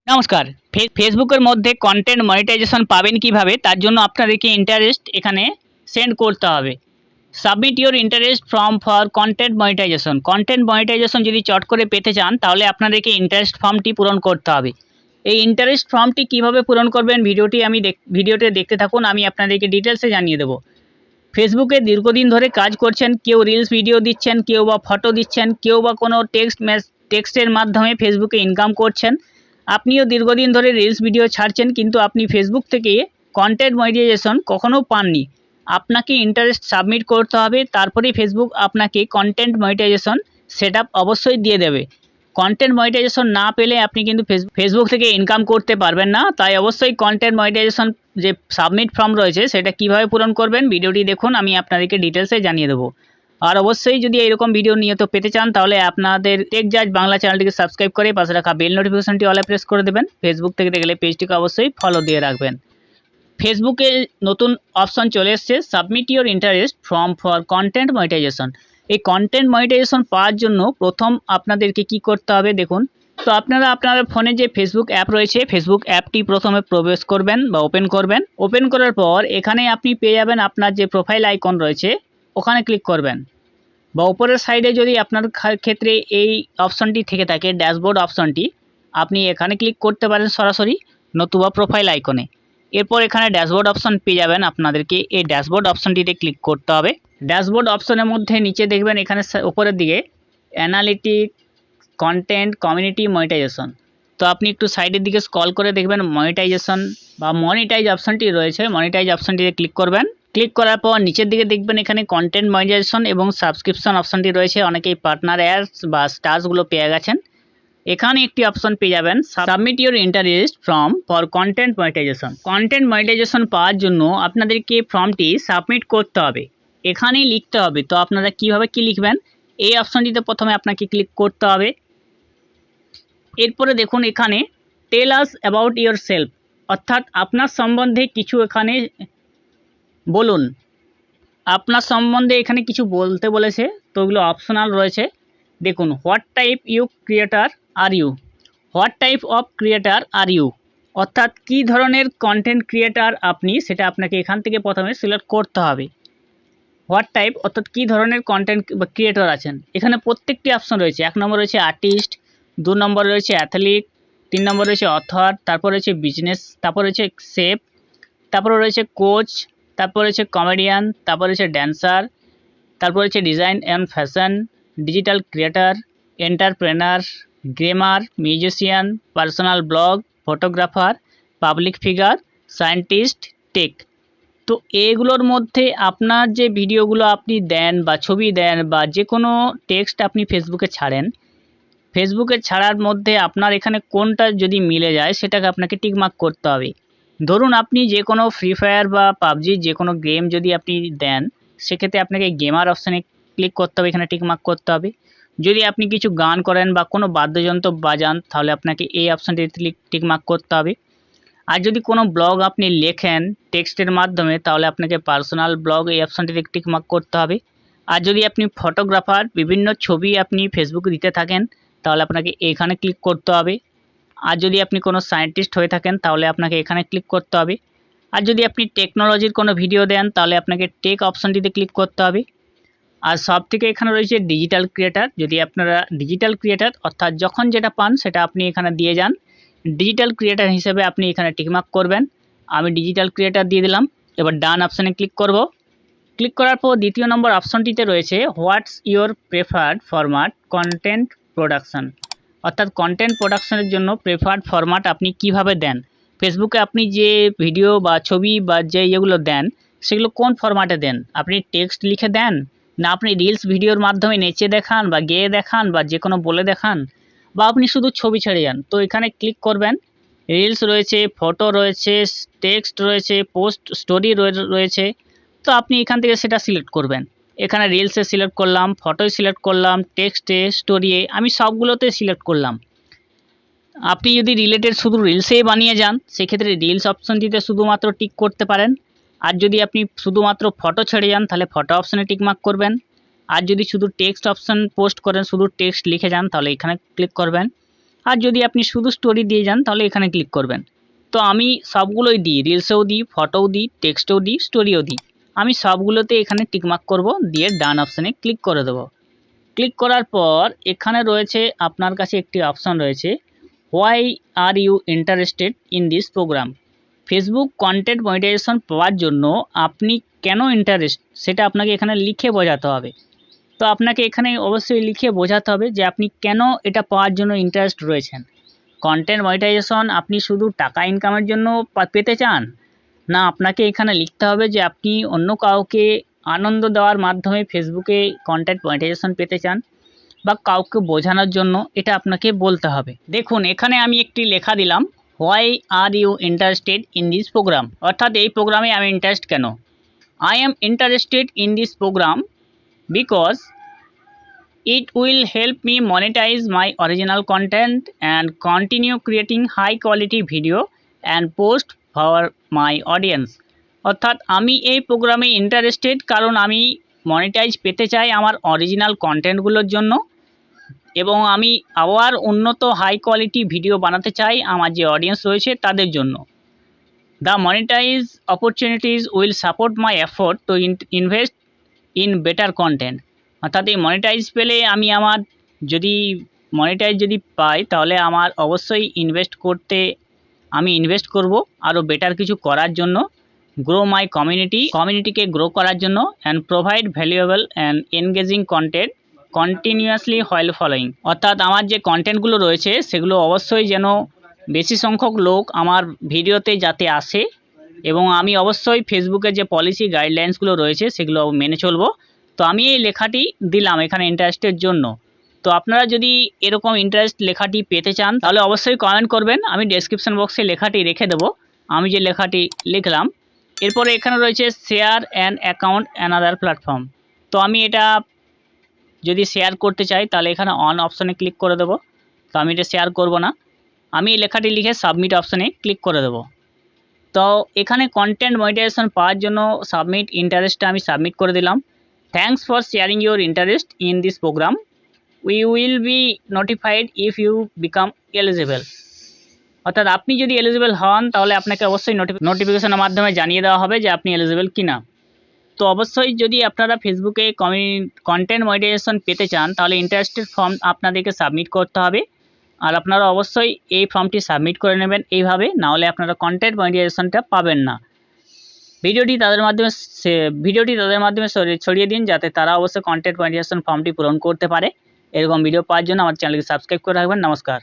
নমস্কার। ফেসবুকের মধ্যে কন্টেন্ট মনিটাইজেশন পাবেন কিভাবে, তার জন্য আপনাদেরকে ইন্টারেস্ট এখানে সেন্ড করতে হবে। Submit your interest form for content monetization. Content monetization যদি চট করে পেতে চান তাহলে আপনাদেরকে ইন্টারেস্ট ফর্মটি পূরণ করতে হবে। এই ইন্টারেস্ট ফর্মটি কিভাবে পূরণ করবেন ভিডিওটি দেখতে থাকুন, আমি আপনাদেরকে ডিটেলসে জানিয়ে দেবো। ফেসবুকে দীর্ঘদিন ধরে কাজ করছেন, কেউ রিলস ভিডিও দিচ্ছেন, কেউ বা ফটো দিচ্ছেন, কেউ বা কোনো টেক্সটের মাধ্যমে ফেসবুকে ইনকাম করছেন। আপনিও দীর্ঘদিন ধরে রিলস ভিডিও ছাড়ছেন, কিন্তু আপনি ফেসবুক থেকে কন্টেন্ট মনিটাইজেশন কখনও পাননি। আপনাকে ইন্টারেস্ট সাবমিট করতে হবে, তারপরেই ফেসবুক আপনাকে কন্টেন্ট মনিটাইজেশন সেটআপ অবশ্যই দিয়ে দেবে। কন্টেন্ট মনিটাইজেশন না পেলে আপনি কিন্তু ফেসবুক থেকে ইনকাম করতে পারবেন না। তাই অবশ্যই কন্টেন্ট মনিটাইজেশন যে সাবমিট ফর্ম রয়েছে সেটা কিভাবে পূরণ করবেন ভিডিওটি দেখুন, আমি আপনাদেরকে ডিটেলসে জানিয়ে দেবো। আর অবশ্যই যদি এরকম ভিডিও নিয়মিত পেতে চান তাহলে আপনাদের টেক জাজ বাংলা চ্যানেলটিকে সাবস্ক্রাইব করে পাশে রাখা বেল নোটিফিকেশনটি অলে প্রেস করে দেবেন। ফেসবুক থেকে দেখলে পেজটিকে অবশ্যই ফলো দিয়ে রাখবেন। ফেসবুকে নতুন অপশন চলে এসছে, submit your interest form for content monetization. এই কন্টেন্ট মনিটাইজেশন পাওয়ার জন্য প্রথম আপনাদেরকে কি করতে হবে দেখুন। তো আপনারা আপনার ফোনে যে ফেসবুক অ্যাপ রয়েছে, ফেসবুক অ্যাপটি প্রথমে প্রবেশ করবেন বা ওপেন করবেন। ওপেন করার পর এখানে আপনি পেয়ে যাবেন আপনার যে প্রোফাইল আইকন রয়েছে, ওখানে ক্লিক করবেন। বা উপরের সাইডে যদি আপনার ক্ষেত্রে এই অপশনটি থেকে থাকে, ড্যাশবোর্ড অপশনটি, আপনি এখানে ক্লিক করতে পারেন সরাসরি, নতুবা প্রোফাইল আইকনে। এরপর এখানে ড্যাশবোর্ড অপশন পেয়ে যাবেন, আপনাদেরকে এই ড্যাশবোর্ড অপশনটিতে ক্লিক করতে হবে। ড্যাশবোর্ড অপশনের মধ্যে নিচে দেখবেন এখানে উপরের দিকে অ্যানালিটিক, কন্টেন্ট, কমিউনিটি, মনিটাইজেশন। তো আপনি একটু সাইডের দিকে স্ক্রল করে দেখবেন মনিটাইজেশন বা মনিটাইজ অপশনটি রয়েছে, মনিটাইজ অপশনটিতে ক্লিক করবেন। ক্লিক করার পর নিচের দিকে দেখবেন এখানে কন্টেন্ট মনিটাইজেশন এবং সাবস্ক্রিপশন অপশনটি রয়েছে। অনেকেই পার্টনার অ্যাডস বা স্টার্সগুলো পেয়ে গেছেন। এখানে একটি অপশন পেয়ে যাবেন, submit your interest form for content monetization. Content monetization পাওয়ার জন্য আপনাদেরকে ফর্মটি সাবমিট করতে হবে, এখানেই লিখতে হবে। তো আপনারা কিভাবে কি লিখবেন, এই অপশনটিতে প্রথমে আপনাকে ক্লিক করতে হবে। এরপরে দেখুন এখানে টেল আস অ্যাবাউট ইওর সেলফ, অর্থাৎ আপনার সম্বন্ধে কিছু এখানে বলুন। আপনার সম্বন্ধে এখানে কিছু বলতে বলেছে, তো ওগুলো অপশনাল রয়েছে। দেখুন, what type you creator are you, what type of creator are you, অর্থাৎ কী ধরনের কন্টেন্ট ক্রিয়েটার আপনি, সেটা আপনাকে এখান থেকে প্রথমে সিলেক্ট করতে হবে। হোয়াট টাইপ অর্থাৎ কী ধরনের কন্টেন্ট বা ক্রিয়েটর আছেন। এখানে প্রত্যেকটি অপশন রয়েছে। 1 নম্বর রয়েছে আর্টিস্ট, 2 নম্বর রয়েছে অ্যাথলিট, 3 নম্বর রয়েছে অথর, তারপর রয়েছে বিজনেস, তারপর রয়েছে শেফ, তারপরে রয়েছে কোচ, তারপর রয়েছে কমেডিয়ান, তারপর রয়েছে ড্যান্সার, তারপর রয়েছে design and fashion, digital creator, entrepreneur, gamer, musician, personal blog, photographer, public figure, scientist, tech. তো এগুলোর মধ্যে আপনার যে ভিডিওগুলো আপনি দেন বা ছবি দেন বা যে কোনো টেক্সট আপনি ফেসবুকে ছাড়েন, ফেসবুকে ছাড়ার মধ্যে আপনার এখানে কোনটা যদি মিলে যায় সেটাকে আপনাকে টিকমার্ক করতে হবে। ধরুন আপনি যে কোনো ফ্রি ফায়ার বা পাবজি যে কোনো গেম যদি আপনি দেন, সেক্ষেত্রে আপনাকে গেমার অপশানে ক্লিক করতে হবে, এখানে টিকমার্ক করতে হবে। যদি আপনি কিছু গান করেন বা কোনো বাদ্যযন্ত্র বাজান, তাহলে আপনাকে এই অপশানটিতে টিকমার্ক করতে হবে। আর যদি কোনো ব্লগ আপনি লেখেন টেক্সটের মাধ্যমে, তাহলে আপনাকে পার্সোনাল ব্লগ এই অপশানটিতে টিকমার্ক করতে হবে। আর যদি আপনি ফটোগ্রাফার, বিভিন্ন ছবি আপনি ফেসবুকে দিতে থাকেন, তাহলে আপনাকে এখানে ক্লিক করতে হবে। আর যদি আপনি কোনো সায়েন্টিস্ট হয়ে থাকেন তাহলে আপনাকে এখানে ক্লিক করতে হবে। আর যদি আপনি টেকনোলজির কোনো ভিডিও দেন তাহলে আপনাকে টেক অপশানটিতে ক্লিক করতে হবে। আর সব থেকে এখানে রয়েছে ডিজিটাল ক্রিয়েটার। যদি আপনারা ডিজিটাল ক্রিয়েটার অর্থাৎ যখন যেটা পান সেটা আপনি এখানে দিয়ে যান, ডিজিটাল ক্রিয়েটার হিসেবে আপনি এখানে টিকমার্ক করবেন। আমি ডিজিটাল ক্রিয়েটার দিয়ে দিলাম। এবার ডান অপশানে ক্লিক করব। ক্লিক করার পর দ্বিতীয় নম্বর অপশনটিতে রয়েছে what's your preferred format content production, অর্থাৎ কন্টেন্ট প্রোডাকশনের জন্য প্রেফার্ড ফরম্যাট আপনি কিভাবে দেন। ফেসবুকে আপনি যে ভিডিও বা ছবি বা যে ইয়েগুলো দেন সেগুলো কোন ফরম্যাটে দেন, আপনি টেক্সট লিখে দেন, না আপনি রিলস ভিডিওর মাধ্যমে নেচে দেখান বা গেয়ে দেখান বা যে কোনো বলে দেখান, বা আপনি শুধু ছবি ছেড়ে যান। তো এখানে ক্লিক করবেন, রিলস রয়েছে, ফটো রয়েছে, টেক্সট রয়েছে, পোস্ট স্টোরি রয়েছে। তো আপনি এখান থেকে সেটা সিলেক্ট করবেন। এখানে রিলসে সিলেক্ট করলাম, ফটোয় সিলেক্ট করলাম, টেক্সটে, স্টোরিয়ে, আমি সবগুলোতে সিলেক্ট করলাম। আপনি যদি রিলেটেড শুধু রিলসেই বানিয়ে যান, সেক্ষেত্রে রিলস অপশনটিতে শুধুমাত্র টিক করতে পারেন। আর যদি আপনি শুধুমাত্র ফটো ছেড়ে যান তাহলে ফটো অপশানে টিকমার্ক করবেন। আর যদি শুধু টেক্সট অপশান পোস্ট করেন, শুধু টেক্সট লিখে যান, তাহলে এখানে ক্লিক করবেন। আর যদি আপনি শুধু স্টোরি দিয়ে যান তাহলে এখানে ক্লিক করবেন। তো আমি সবগুলোই দিই, রিলসেও দিই, ফটোও দিই, টেক্সটেও দিই, স্টোরিও দিই। আমি সবগুলোতে এখানে টিকমার্ক করব, দিয়ে ডান অপশানে ক্লিক করে দেবো। ক্লিক করার পর এখানে রয়েছে আপনার কাছে একটি অপশান রয়েছে, why are you interested in this program. Facebook content monetization পাওয়ার জন্য আপনি কেন ইন্টারেস্ট সেটা আপনাকে এখানে লিখে বোঝাতে হবে। তো আপনাকে এখানে অবশ্যই লিখে বোঝাতে হবে যে আপনি কেন এটা পাওয়ার জন্য ইন্টারেস্ট রয়েছেন। কন্টেন্ট মনিটাইজেশন আপনি শুধু টাকা ইনকামের জন্য পেতে চান, না আপনাকে এখানে লিখতে হবে যে আপনি অন্য কাউকে আনন্দ দেওয়ার মাধ্যমে ফেসবুকে কন্টেন্ট মনিটাইজেশন পেতে চান, বা কাউকে বোঝানোর জন্য, এটা আপনাকে বলতে হবে। দেখুন এখানে আমি একটি লেখা দিলাম, why are you interested in this program, অর্থাৎ এই প্রোগ্রামে আমি ইন্টারেস্ট কেন। I am interested in this program because it will help me monetize my original content and continue creating high quality video and post for my audience। অর্থাৎ আমি এই প্রোগ্রামে interested কারণ আমি মনিটাইজ পেতে চাই আমার অরিজিনাল কন্টেন্টগুলোর জন্য, এবং আমি আবার উন্নত হাই কোয়ালিটি ভিডিও বানাতে চাই আমার যে অডিয়েন্স রয়েছে তাদের জন্য। The monetize opportunities will support my effort to invest in better content. অর্থাৎ এই মনিটাইজ পেলে আমি আমার যদি পাই তাহলে আমার অবশ্যই ইনভেস্ট করব আরও বেটার কিছু করার জন্য, গ্রো মাই কমিউনিটিকে গ্রো করার জন্য, and provide valuable and engaging content continuously while following. অর্থাৎ আমার যে কন্টেন্টগুলো রয়েছে সেগুলো অবশ্যই যেন বেশি সংখ্যক লোক আমার ভিডিওতে যাতে আসে, এবং আমি অবশ্যই ফেসবুকের যে পলিসি গাইডলাইন্সগুলো রয়েছে সেগুলো মেনে চলবো। তো আমি এই লেখাটি দিলাম এখানে ইন্টারেস্টের জন্য। তো আপনারা যদি এরকম ইন্টারেস্ট লেখাটি পেতে চান তাহলে অবশ্যই কমেন্ট করবেন, আমি ডেসক্রিপশন বক্সে লেখাটি রেখে দেবো, আমি যে লেখাটি লিখলাম। এরপরে এখানে রয়েছে share an account another platform. তো আমি এটা যদি শেয়ার করতে চাই তাহলে এখানে অন অপশানে ক্লিক করে দেবো। তো আমি এটা শেয়ার করব না, আমি এই লেখাটি লিখে সাবমিট অপশানে ক্লিক করে দেবো। তো এখানে কন্টেন্ট মনিটাইজেশন পাওয়ার জন্য সাবমিট ইন্টারেস্টটা আমি সাবমিট করে দিলাম। Thanks for sharing your interest in this program, we will be notified if you become eligible. অর্থাৎ আপনি যদি এলিজিবল হন তাহলে আপনাকে অবশ্যই নোটিফিকেশনের মাধ্যমে জানিয়ে দেওয়া হবে যে আপনি এলিজিবল কিনা। তো অবশ্যই যদি আপনারা ফেসবুকে কন্টেন্ট মনিটাইজেশন পেতে চান তাহলে ইন্টারেস্টেড ফর্ম আপনাদেরকে সাবমিট করতে হবে, আর আপনারা অবশ্যই এই ফর্মটি সাবমিট করে নেবেন এইভাবে, নাহলে আপনারা কন্টেন্ট মনিটাইজেশনটা পাবেন না। ভিডিওটি তাদের মাধ্যমে ছড়িয়ে দিন যাতে তারা অবশ্যই কন্টেন্ট মনিটাইজেশন ফর্মটি পূরণ করতে পারে। এরকম ভিডিও পাওয়ার জন্য আমার চ্যানেলকে সাবস্ক্রাইব করে রাখবেন। নমস্কার।